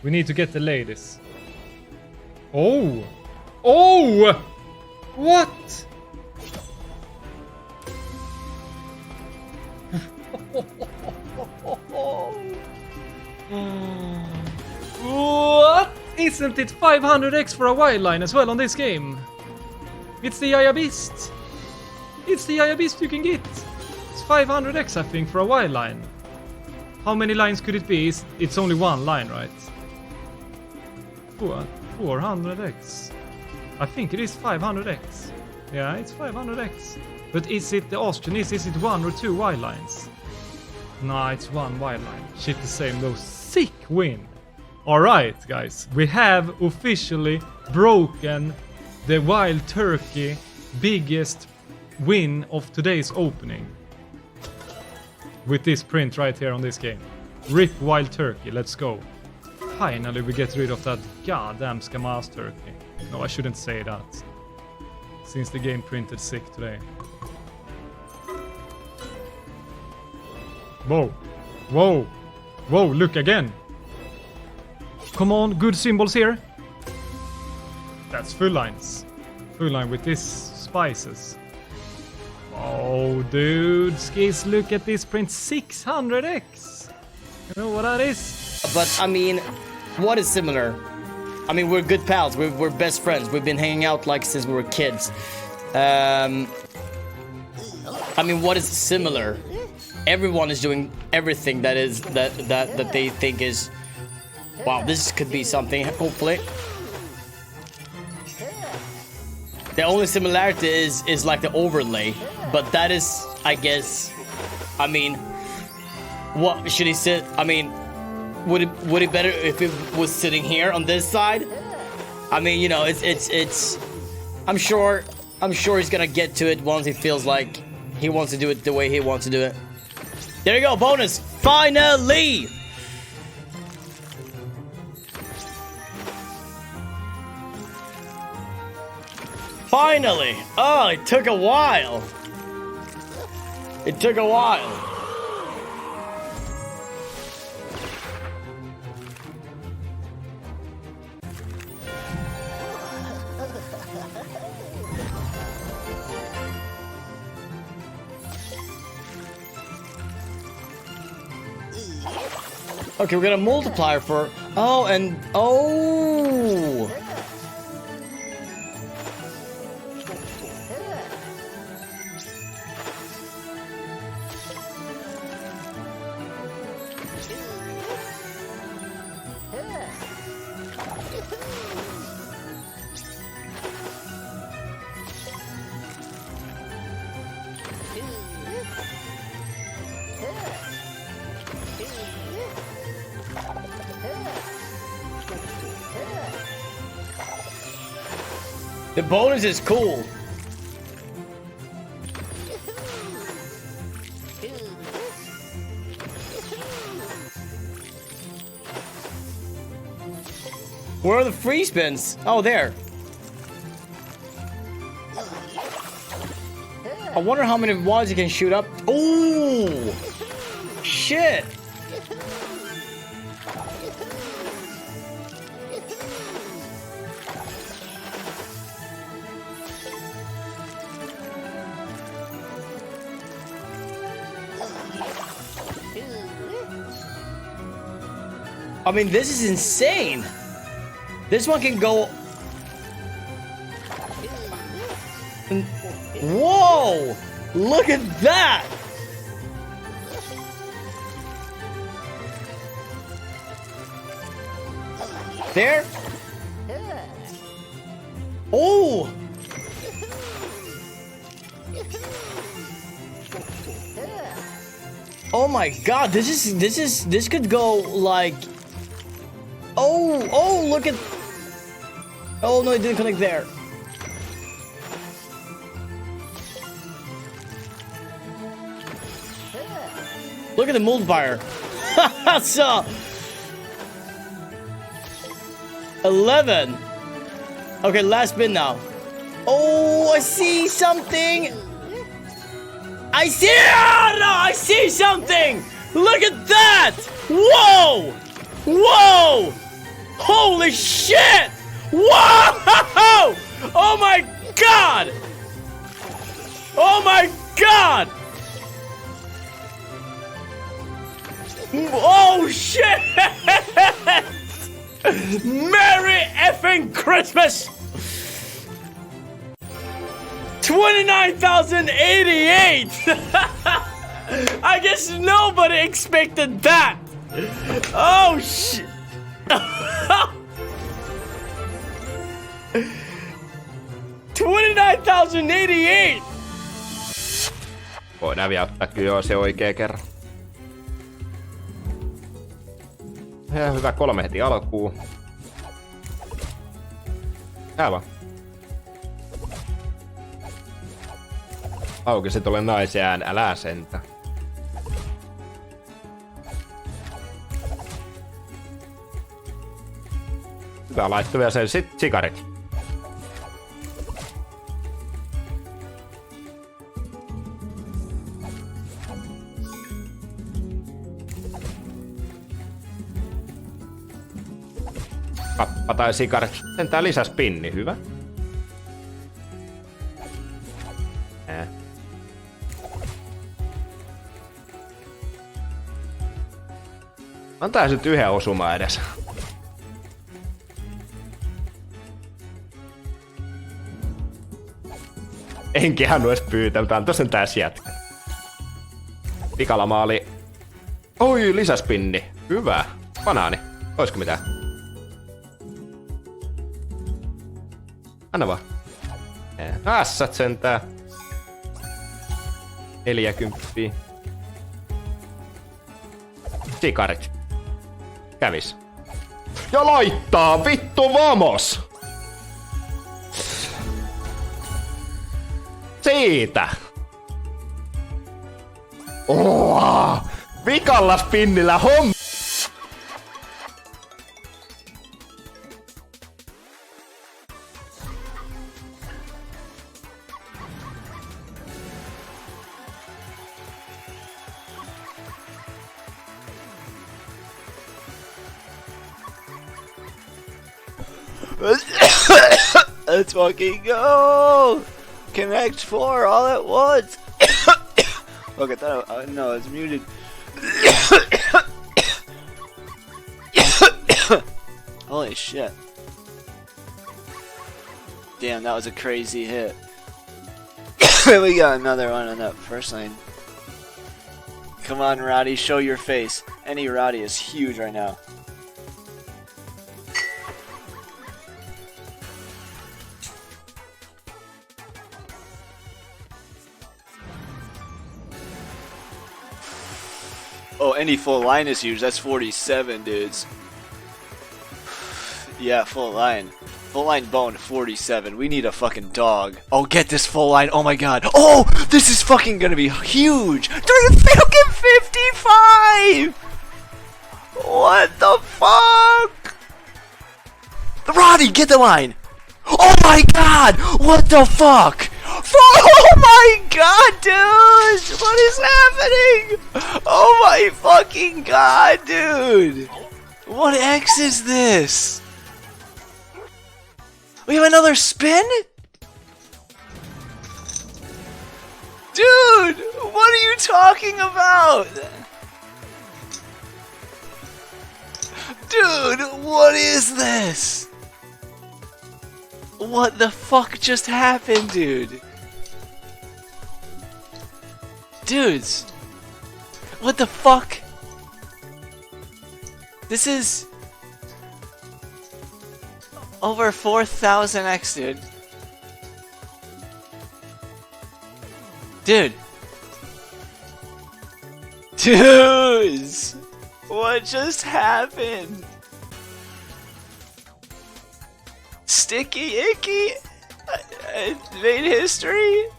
We need to get the ladies. Oh! Oh! What? What? Isn't it 500x for a wildline as well on this game? It's the Yaya Beast. It's the Yaya Beast you can get. It's 500x I think for a wildline. How many lines could it be? It's only one line, right? 400x. I think it is 500x. Yeah, it's 500x. But is it the Austrian? Is it one or two wild lines? Nah, it's one wild line. Shit the same though. Sick win. Alright, guys. We have officially broken the Wild Turkey biggest win of today's opening. With this print right here on this game. Rip Wild Turkey. Let's go. Finally we get rid of that goddamn Scamas turkey. No, I shouldn't say that. Since the game printed sick today. Whoa. Whoa. Whoa, look again. Come on, good symbols here. That's full lines. Full line with this spices. Oh, dude. Skis, look at this print. 600x. You know what that is? But, I mean, what is similar? I mean, we're good pals. We're best friends. We've been hanging out like since we were kids. I mean, what is similar? Everyone is doing everything that is that they think is, wow, this could be something. Hopefully, the only similarity is like the overlay, but that is, I guess. I mean, what should he sit? I mean, would it better if it was sitting here on this side? I mean, you know, it's. I'm sure he's gonna get to it once he feels like he wants to do it the way he wants to do it. There you go, bonus! Finally! Finally! Oh, it took a while. It took a while. Okay, we got a multiplier for... Oh, and... Oh! The bonus is cool. Where are the free spins? Oh, there. I wonder how many wads you can shoot up. Oh, shit. I mean, this is insane. This one can go... Whoa! Look at that! There? Oh! Oh my god, this could go like... Oh, look at... Oh no, it didn't connect there. Look at the multiplier. So 11. Okay, last spin now. Oh, I see something. I see. Oh, no, I see something. Look at that. Whoa. Whoa. Holy shit! Whoa! Oh my god! Oh my god! Oh shit! Merry effing Christmas! 29,088! I guess nobody expected that! Oh shit! 29,088! Voidaan vielä ottaa kyllä se oikea kerran. Ja hyvä 3 heti alkuun. Tää vaan. Aukesi tuolle naisään, älä sentä. Hyvä, laittoi vielä sen sikarit. Kappa tai sikarit. Sentään lisäspinni, hyvä. Antaa nyt yhden osumaan edes. En kehannut edes pyytää, mutta antoi sen tää jätkä. Pikalla maali. Oi, lisäspinni. Hyvä. Banaani. Oisko mitään? Anna vaan. Ässät sentään. 40. Sikarit. Kävis. Ja laittaa vittu vamos! Siitä! Vikalla spinnillä homma! Let's fucking go! Connect 4 all at once! Look at that, no, it's muted. Holy shit. Damn, that was a crazy hit. We got another one on that first lane. Come on, Roddy, show your face. Any Roddy is huge right now. Oh, any full line is huge. That's 47, dudes. Yeah, full line. Full line bone, 47. We need a fucking dog. Oh, get this full line. Oh my god. Oh, this is fucking gonna be huge. Dude, fucking 55! What the fuck? Roddy, get the line. Oh my god! What the fuck? Oh my god, dude! What is happening? Oh my fucking god, dude! What X is this? We have another spin? Dude! What are you talking about? Dude, what is this? What the fuck just happened, dude? Dudes, what the fuck? This is over 4,000x, dude. Dude. Dudes, what just happened? Sticky Icky made history.